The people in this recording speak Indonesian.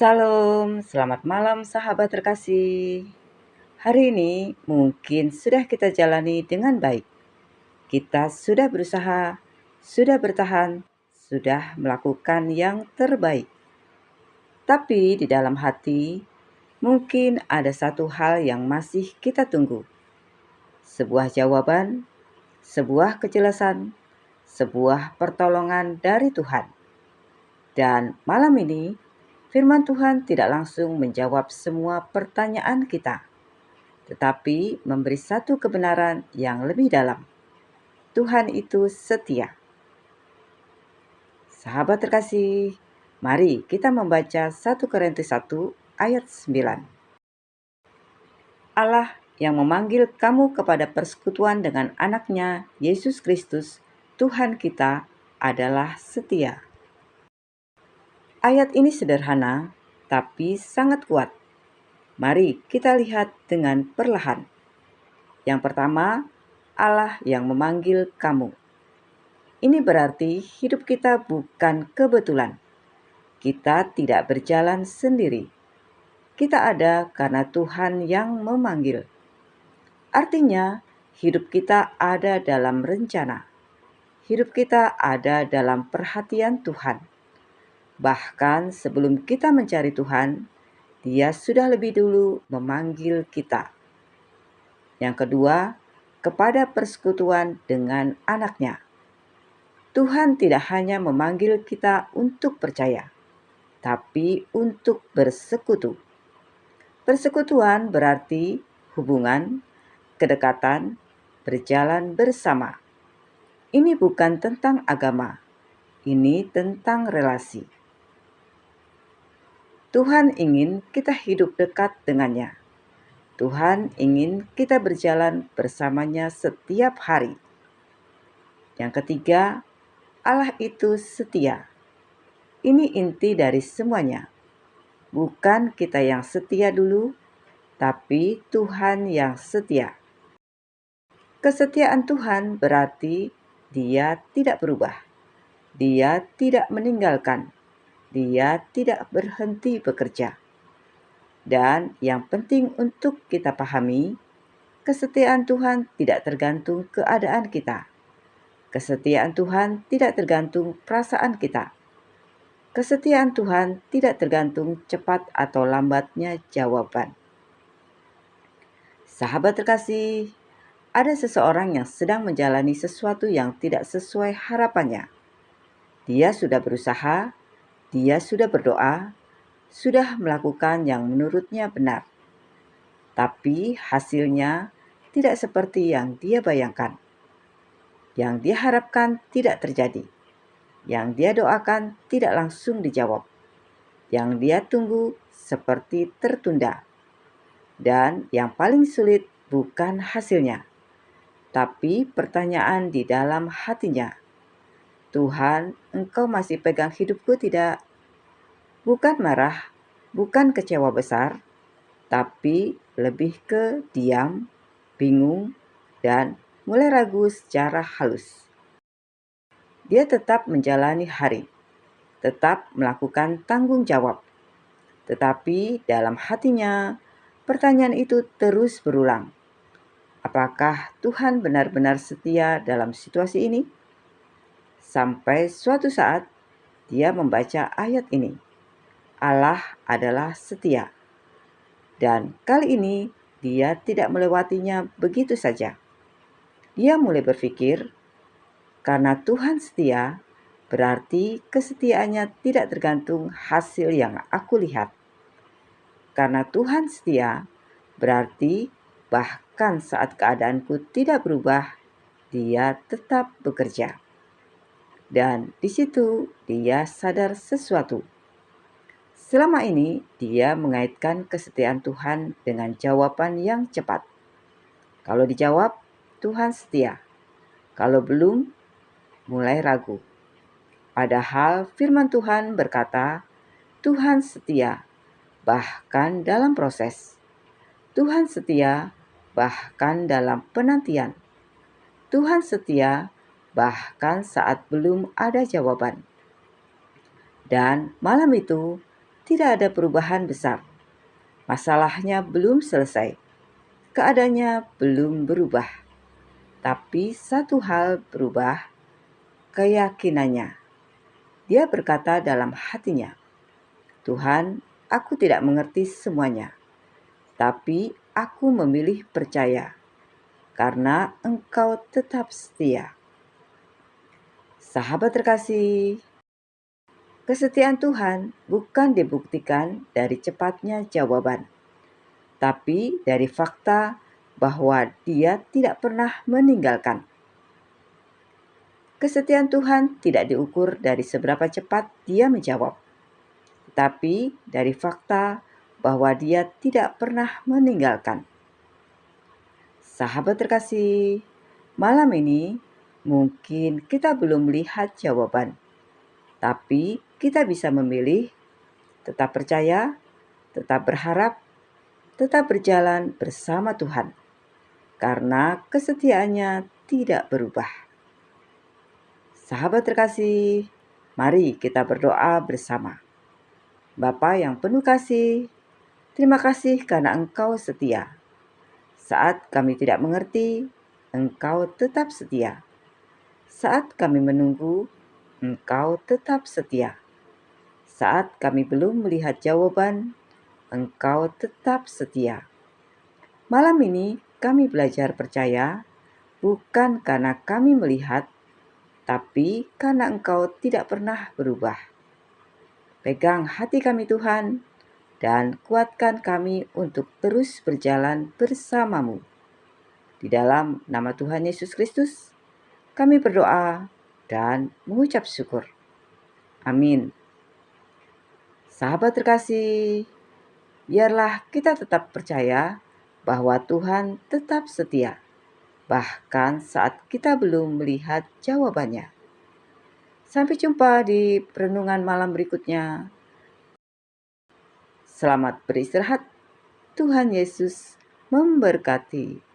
Salam, selamat malam sahabat terkasih. Hari ini mungkin sudah kita jalani dengan baik. Kita sudah berusaha, sudah bertahan, sudah melakukan yang terbaik. Tapi di dalam hati mungkin ada satu hal yang masih kita tunggu. Sebuah jawaban, sebuah kejelasan, sebuah pertolongan dari Tuhan. Dan malam ini firman Tuhan tidak langsung menjawab semua pertanyaan kita, tetapi memberi satu kebenaran yang lebih dalam. Tuhan itu setia. Sahabat terkasih, mari kita membaca 1 Korintus 1 ayat 9. Allah yang memanggil kamu kepada persekutuan dengan anaknya, Yesus Kristus, Tuhan kita, adalah setia. Ayat ini sederhana, tapi sangat kuat. Mari kita lihat dengan perlahan. Yang pertama, Allah yang memanggil kamu. Ini berarti hidup kita bukan kebetulan. Kita tidak berjalan sendiri. Kita ada karena Tuhan yang memanggil. Artinya, hidup kita ada dalam rencana. Hidup kita ada dalam perhatian Tuhan. Bahkan sebelum kita mencari Tuhan, Dia sudah lebih dulu memanggil kita. Yang kedua, kepada persekutuan dengan anaknya. Tuhan tidak hanya memanggil kita untuk percaya, tapi untuk bersekutu. Persekutuan berarti hubungan, kedekatan, berjalan bersama. Ini bukan tentang agama, ini tentang relasi. Tuhan ingin kita hidup dekat dengannya. Tuhan ingin kita berjalan bersamanya setiap hari. Yang ketiga, Allah itu setia. Ini inti dari semuanya. Bukan kita yang setia dulu, tapi Tuhan yang setia. Kesetiaan Tuhan berarti Dia tidak berubah. Dia tidak meninggalkan. Dia tidak berhenti bekerja. Dan yang penting untuk kita pahami, kesetiaan Tuhan tidak tergantung keadaan kita. Kesetiaan Tuhan tidak tergantung perasaan kita. Kesetiaan Tuhan tidak tergantung cepat atau lambatnya jawaban. Sahabat terkasih, ada seseorang yang sedang menjalani sesuatu yang tidak sesuai harapannya. Dia sudah berusaha, dia sudah berdoa, sudah melakukan yang menurutnya benar. Tapi hasilnya tidak seperti yang dia bayangkan. Yang dia harapkan tidak terjadi. Yang dia doakan tidak langsung dijawab. Yang dia tunggu seperti tertunda. Dan yang paling sulit bukan hasilnya, tapi pertanyaan di dalam hatinya. Tuhan, Engkau masih pegang hidupku tidak? Bukan marah, bukan kecewa besar, tapi lebih ke diam, bingung, dan mulai ragu secara halus. Dia tetap menjalani hari, tetap melakukan tanggung jawab. Tetapi dalam hatinya, pertanyaan itu terus berulang. Apakah Tuhan benar-benar setia dalam situasi ini? Sampai suatu saat, dia membaca ayat ini. Allah adalah setia. Dan kali ini, dia tidak melewatinya begitu saja. Dia mulai berpikir, karena Tuhan setia, berarti kesetiaannya tidak tergantung hasil yang aku lihat. Karena Tuhan setia, berarti bahkan saat keadaanku tidak berubah, Dia tetap bekerja. Dan di situ dia sadar sesuatu. Selama ini dia mengaitkan kesetiaan Tuhan dengan jawaban yang cepat. Kalau dijawab, Tuhan setia. Kalau belum, mulai ragu. Padahal firman Tuhan berkata, Tuhan setia, bahkan dalam proses. Tuhan setia, bahkan dalam penantian. Tuhan setia, bahkan saat belum ada jawaban. Dan malam itu, tidak ada perubahan besar. Masalahnya belum selesai. Keadaannya belum berubah. Tapi satu hal berubah, keyakinannya. Dia berkata dalam hatinya, "Tuhan, aku tidak mengerti semuanya, tapi aku memilih percaya, karena Engkau tetap setia." Sahabat terkasih, kesetiaan Tuhan bukan dibuktikan dari cepatnya jawaban, tapi dari fakta bahwa Dia tidak pernah meninggalkan. Kesetiaan Tuhan tidak diukur dari seberapa cepat Dia menjawab, tapi dari fakta bahwa Dia tidak pernah meninggalkan. Sahabat terkasih, malam ini mungkin kita belum melihat jawaban, tapi kita bisa memilih tetap percaya, tetap berharap, tetap berjalan bersama Tuhan, karena kesetiaannya tidak berubah. Sahabat terkasih, mari kita berdoa bersama. Bapa yang penuh kasih, terima kasih karena Engkau setia. Saat kami tidak mengerti, Engkau tetap setia. Saat kami menunggu, Engkau tetap setia. Saat kami belum melihat jawaban, Engkau tetap setia. Malam ini kami belajar percaya, bukan karena kami melihat, tapi karena Engkau tidak pernah berubah. Pegang hati kami Tuhan, dan kuatkan kami untuk terus berjalan bersama-Mu. Di dalam nama Tuhan Yesus Kristus, kami berdoa dan mengucap syukur. Amin. Sahabat terkasih, biarlah kita tetap percaya bahwa Tuhan tetap setia, bahkan saat kita belum melihat jawabannya. Sampai jumpa di renungan malam berikutnya. Selamat beristirahat. Tuhan Yesus memberkati.